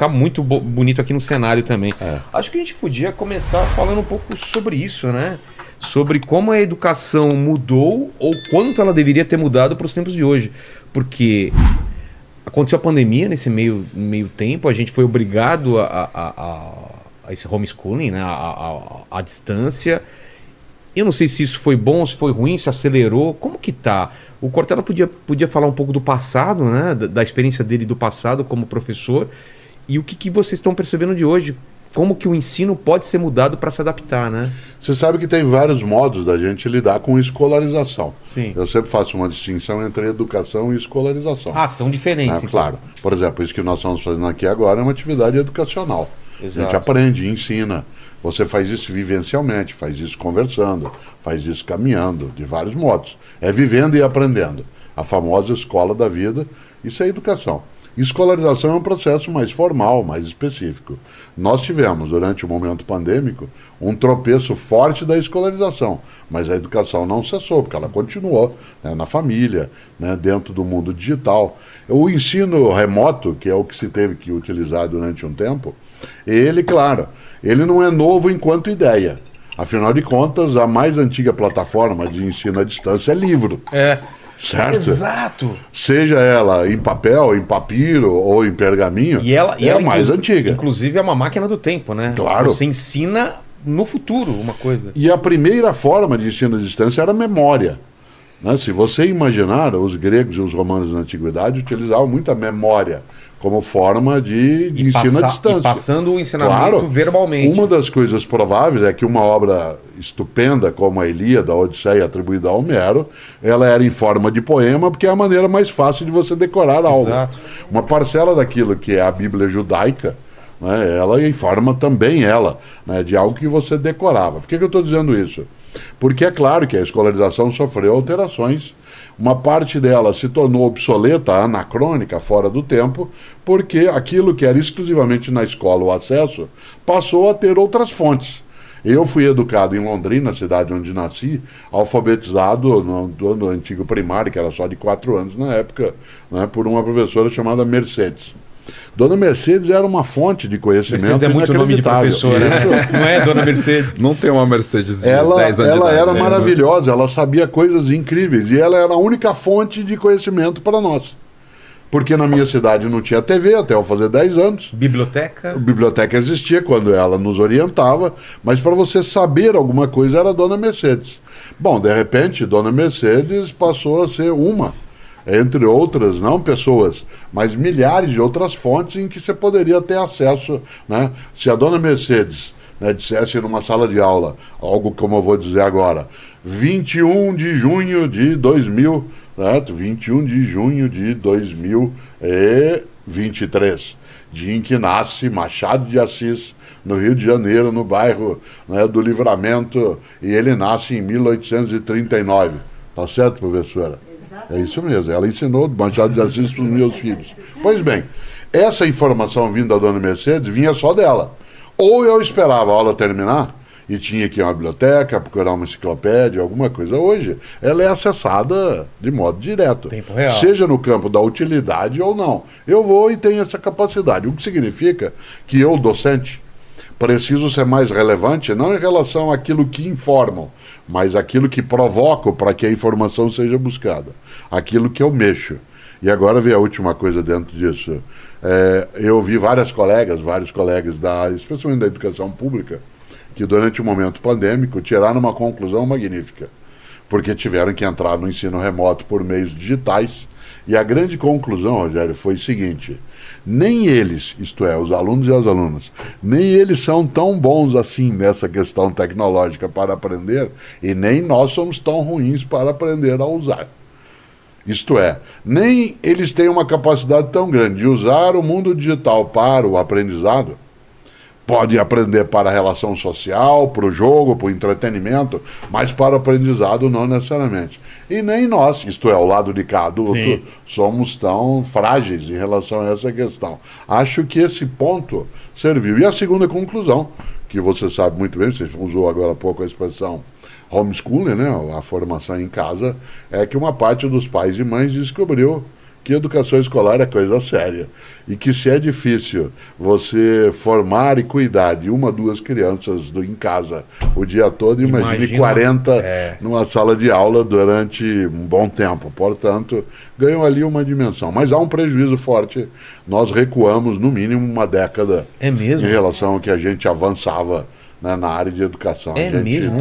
ficar muito bonito aqui no cenário também. Acho que a gente podia começar falando um pouco sobre isso, né? Sobre como a educação mudou ou quanto ela deveria ter mudado para os tempos de hoje. Porque aconteceu a pandemia nesse meio tempo, a gente foi obrigado a esse homeschooling, né? A distância. Eu não sei se isso foi bom, se foi ruim, se acelerou. Como que tá? O Cortella podia falar um pouco do passado, né? Da experiência dele do passado como professor. E o que vocês estão percebendo de hoje? Como que o ensino pode ser mudado para se adaptar, né? Você sabe que tem vários modos da gente lidar com escolarização. Sim. Eu sempre faço uma distinção entre educação e escolarização. São diferentes. Então. Claro. Por exemplo, isso que nós estamos fazendo aqui agora é uma atividade educacional. Exato. A gente aprende, ensina. Você faz isso vivencialmente, faz isso conversando, faz isso caminhando, de vários modos. É vivendo e aprendendo. A famosa escola da vida, isso é educação. Escolarização é um processo mais formal, mais específico. Nós tivemos, durante o momento pandêmico, um tropeço forte da escolarização, mas a educação não cessou, porque ela continuou, né, na família, né, dentro do mundo digital. O ensino remoto, que é o que se teve que utilizar durante um tempo, ele, claro, ele não é novo enquanto ideia. Afinal de contas, a mais antiga plataforma de ensino à distância é livro. Certo? Exato. Seja ela em papel, em papiro ou em pergaminho, e ela a mais antiga. Inclusive é uma máquina do tempo, né? Claro. Você ensina no futuro uma coisa. E a primeira forma de ensino à distância era a memória. Né? Se você imaginar, os gregos e os romanos na antiguidade utilizavam muito a memória como forma de ensino à distância. E passando o ensinamento verbalmente. Uma das coisas prováveis é que uma obra estupenda como a Ilíada, a Odisseia, atribuída a Homero, ela era em forma de poema, porque é a maneira mais fácil de você decorar algo. Exato. Uma parcela daquilo que é a Bíblia judaica, né, ela informa também né, de algo que você decorava. Por que eu estou dizendo isso? Porque é claro que a escolarização sofreu alterações. Uma parte dela se tornou obsoleta, anacrônica, fora do tempo, porque aquilo que era exclusivamente na escola o acesso, passou a ter outras fontes. Eu fui educado em Londrina, cidade onde nasci, alfabetizado no antigo primário, que era só de 4 anos na época, né, por uma professora chamada Mercedes. Dona Mercedes era uma fonte de conhecimento. Mercedes é muito nome de professora, né? Não é Dona Mercedes? Não tem uma Mercedes de 10 anos de idade. Ela era maravilhosa, ela sabia coisas incríveis e ela era a única fonte de conhecimento para nós. Porque na minha cidade não tinha TV até eu fazer 10 anos. Biblioteca? A biblioteca existia quando ela nos orientava, mas para você saber alguma coisa era a Dona Mercedes. Bom, de repente, Dona Mercedes passou a ser uma, entre outras, não pessoas, mas milhares de outras fontes em que você poderia ter acesso, né? Se a Dona Mercedes, né, dissesse numa sala de aula, algo como eu vou dizer agora, 21 de junho de 2000, certo? 21 de junho de 2023, dia em que nasce Machado de Assis, no Rio de Janeiro, no bairro, né, do Livramento, e ele nasce em 1839. Tá certo, professora? É isso mesmo, ela ensinou Machado de Assis para os meus filhos. Pois bem, essa informação vinda da Dona Mercedes vinha só dela. Ou eu esperava a aula terminar e tinha que ir a uma biblioteca, procurar uma enciclopédia, alguma coisa. Hoje, ela é acessada de modo direto. Tempo real. Seja no campo da utilidade ou não. Eu vou e tenho essa capacidade. O que significa que eu, docente, preciso ser mais relevante, não em relação àquilo que informam, mas aquilo que provoco para que a informação seja buscada. Aquilo que eu mexo. E agora vem a última coisa dentro disso. Eu vi vários colegas da área, especialmente da educação pública, que durante o momento pandêmico tiraram uma conclusão magnífica, porque tiveram que entrar no ensino remoto por meios digitais, e a grande conclusão, Rogério, foi o seguinte: nem eles, isto é, os alunos e as alunas, nem eles são tão bons assim nessa questão tecnológica para aprender, e nem nós somos tão ruins para aprender a usar. Isto é, nem eles têm uma capacidade tão grande de usar o mundo digital para o aprendizado. Podem aprender para a relação social, para o jogo, para o entretenimento, mas para o aprendizado não necessariamente. E nem nós, isto é, ao lado de cá adulto, somos tão frágeis em relação a essa questão. Acho que esse ponto serviu. E a segunda conclusão, que você sabe muito bem, você usou agora há pouco a expressão homeschooling, né, a formação em casa, é que uma parte dos pais e mães descobriu que educação escolar é coisa séria. E que se é difícil você formar e cuidar de 1, 2 crianças em casa o dia todo, imagine 40 numa sala de aula durante um bom tempo. Portanto, ganham ali uma dimensão. Mas há um prejuízo forte. Nós recuamos, no mínimo, uma década em relação ao que a gente avançava, né, na área de educação. É a gente mesmo?